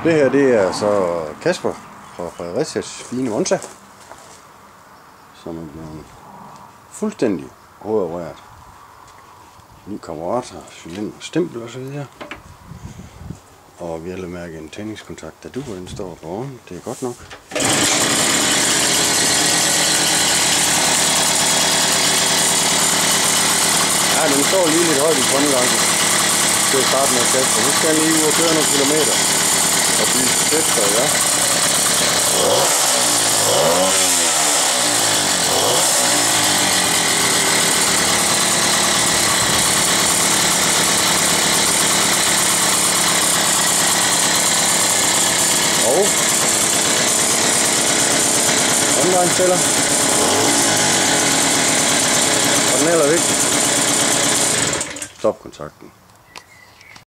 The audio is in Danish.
Det her, det er så Kasper fra Fredericias fine Monza, som er blevet fuldstændig hovedopereret. Ny karburator, cylinder, stempel og så videre. Og vi har mærket en tændingskontakt, der duer, den står på ovnen. Det er godt nok. Ja, den står lige lidt højt i frontgangen til at starte med at kaste. Nu skal den lige ud og køre nogle kilometer og blive tættere, ja. Og online-tæller. Og den allervigtigste, stopkontakten.